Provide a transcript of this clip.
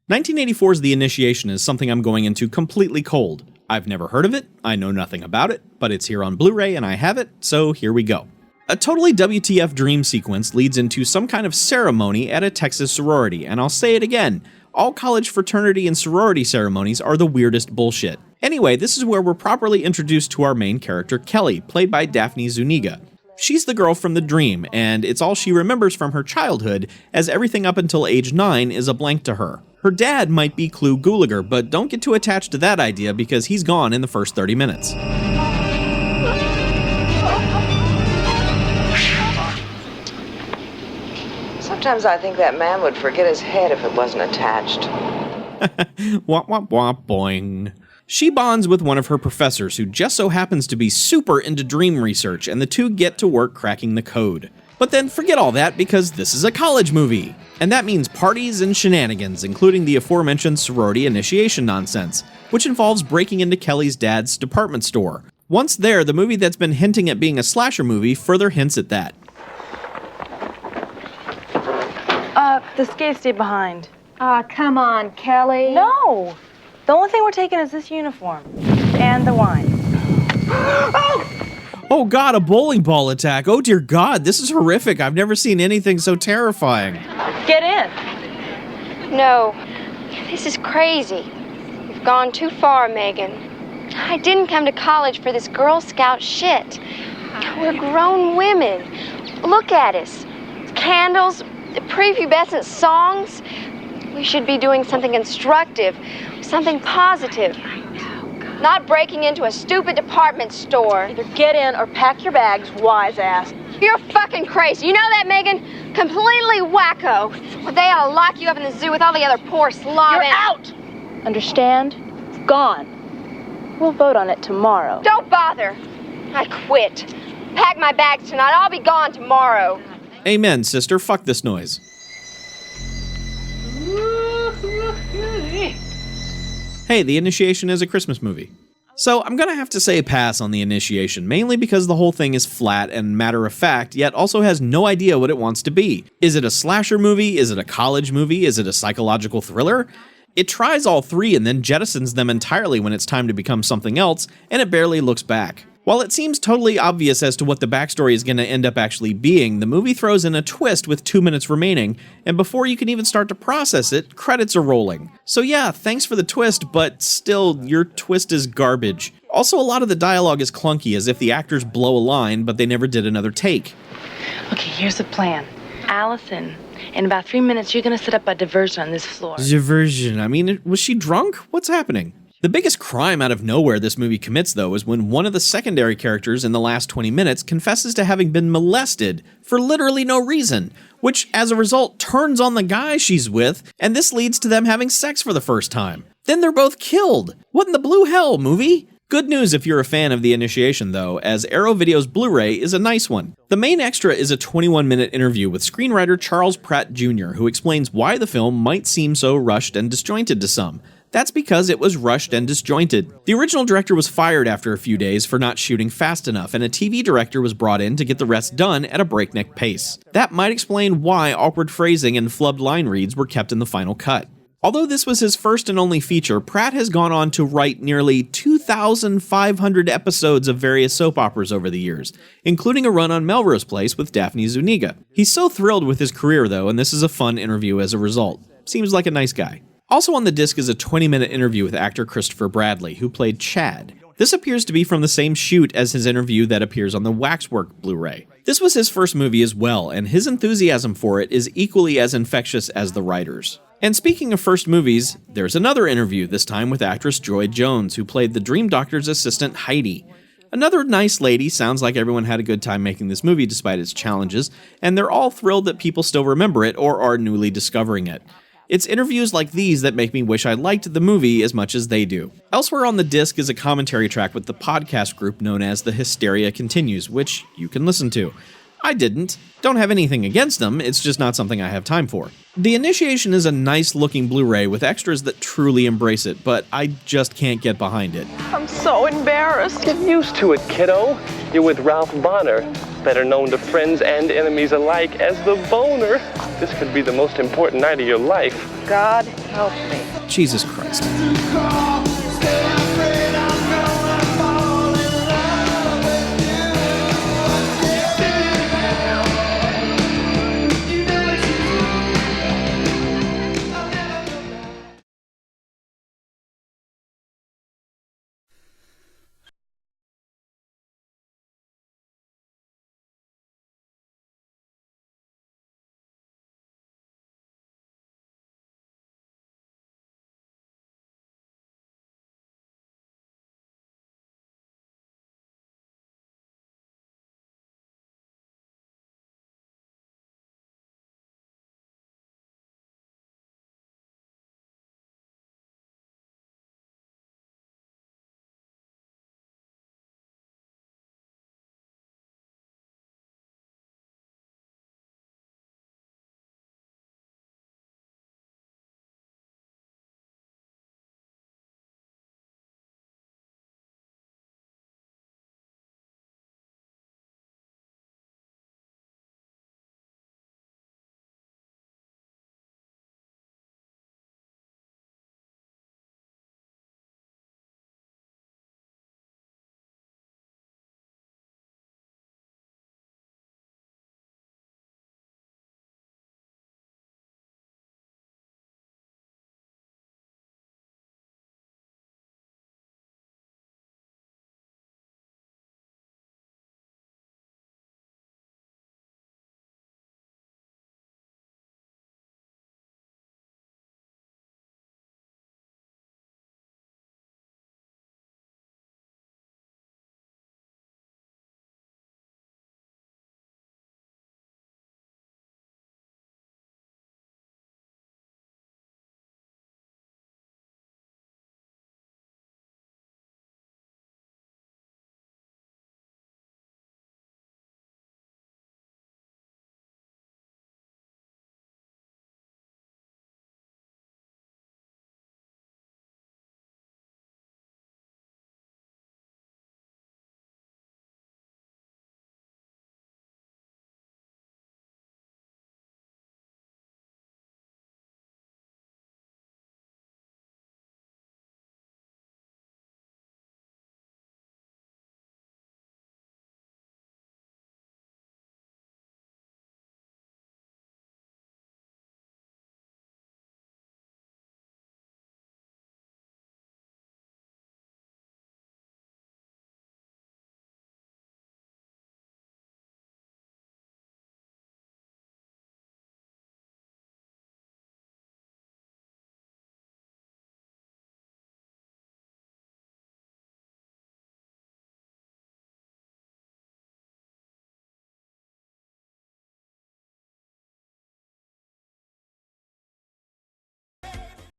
1984's The Initiation is something I'm going into completely cold. I've never heard of it, I know nothing about it, but it's here on Blu-ray and I have it, so here we go. A totally WTF dream sequence leads into some kind of ceremony at a Texas sorority, and I'll say it again, all college fraternity and sorority ceremonies are the weirdest bullshit. Anyway, this is where we're properly introduced to our main character, Kelly, played by Daphne Zuniga. She's the girl from the dream, and it's all she remembers from her childhood, as everything up until age 9 is a blank to her. Her dad might be Clu Gulager, but don't get too attached to that idea because he's gone in the first 30 minutes. Sometimes I think that man would forget his head if it wasn't attached. Wah wah wah boing. She bonds with one of her professors who just so happens to be super into dream research, and the two get to work cracking the code. But then forget all that because this is a college movie. And that means parties and shenanigans, including the aforementioned sorority initiation nonsense, which involves breaking into Kelly's dad's department store. Once there, the movie that's been hinting at being a slasher movie further hints at that. The skates stay behind. Come on, Kelly. No! The only thing we're taking is this uniform. And the wine. Oh god, a bowling ball attack. Oh dear god, this is horrific. I've never seen anything so terrifying. Get in. No, this is crazy. You've gone too far, Megan. I didn't come to college for this Girl Scout shit. We're grown women. Look at us. Candles, prepubescent songs. We should be doing something constructive, something positive. Not breaking into a stupid department store. Either get in or pack your bags, wise ass. You're fucking crazy. You know that, Megan? Completely wacko. Well, they ought to lock you up in the zoo with all the other poor slob. You're out! Understand? Gone. We'll vote on it tomorrow. Don't bother. I quit. Pack my bags tonight. I'll be gone tomorrow. Amen, sister. Fuck this noise. Hey, The Initiation is a Christmas movie. So I'm gonna have to say pass on The Initiation, mainly because the whole thing is flat and matter-of-fact, yet also has no idea what it wants to be. Is it a slasher movie? Is it a college movie? Is it a psychological thriller? It tries all three and then jettisons them entirely when it's time to become something else, and it barely looks back. While it seems totally obvious as to what the backstory is going to end up actually being, the movie throws in a twist with 2 minutes remaining, and before you can even start to process it, credits are rolling. So yeah, thanks for the twist, but still, your twist is garbage. Also, a lot of the dialogue is clunky, as if the actors blow a line, but they never did another take. Okay, here's the plan. Allison, in about 3 minutes, you're gonna set up a diversion on this floor. Diversion? I mean, was she drunk? What's happening? The biggest crime out of nowhere this movie commits, though, is when one of the secondary characters in the last 20 minutes confesses to having been molested for literally no reason, which, as a result, turns on the guy she's with, and this leads to them having sex for the first time. Then they're both killed. What in the blue hell, movie? Good news if you're a fan of The Initiation, though, as Arrow Video's Blu-ray is a nice one. The main extra is a 21-minute interview with screenwriter Charles Pratt Jr., who explains why the film might seem so rushed and disjointed to some. That's because it was rushed and disjointed. The original director was fired after a few days for not shooting fast enough, and a TV director was brought in to get the rest done at a breakneck pace. That might explain why awkward phrasing and flubbed line reads were kept in the final cut. Although this was his first and only feature, Pratt has gone on to write nearly 2,500 episodes of various soap operas over the years, including a run on Melrose Place with Daphne Zuniga. He's so thrilled with his career, though, and this is a fun interview as a result. Seems like a nice guy. Also on the disc is a 20-minute interview with actor Christopher Bradley, who played Chad. This appears to be from the same shoot as his interview that appears on the Waxwork Blu-ray. This was his first movie as well, and his enthusiasm for it is equally as infectious as the writer's. And speaking of first movies, there's another interview, this time with actress Joy Jones, who played the Dream Doctor's assistant Heidi. Another nice lady. Sounds like everyone had a good time making this movie despite its challenges, and they're all thrilled that people still remember it or are newly discovering it. It's interviews like these that make me wish I liked the movie as much as they do. Elsewhere on the disc is a commentary track with the podcast group known as The Hysteria Continues, which you can listen to. I didn't. Don't have anything against them, it's just not something I have time for. The Initiation is a nice-looking Blu-ray with extras that truly embrace it, but I just can't get behind it. I'm so embarrassed. Get used to it, kiddo. You're with Ralph Bonner, better known to friends and enemies alike as the Boner. This could be the most important night of your life. God Help me. Jesus Christ.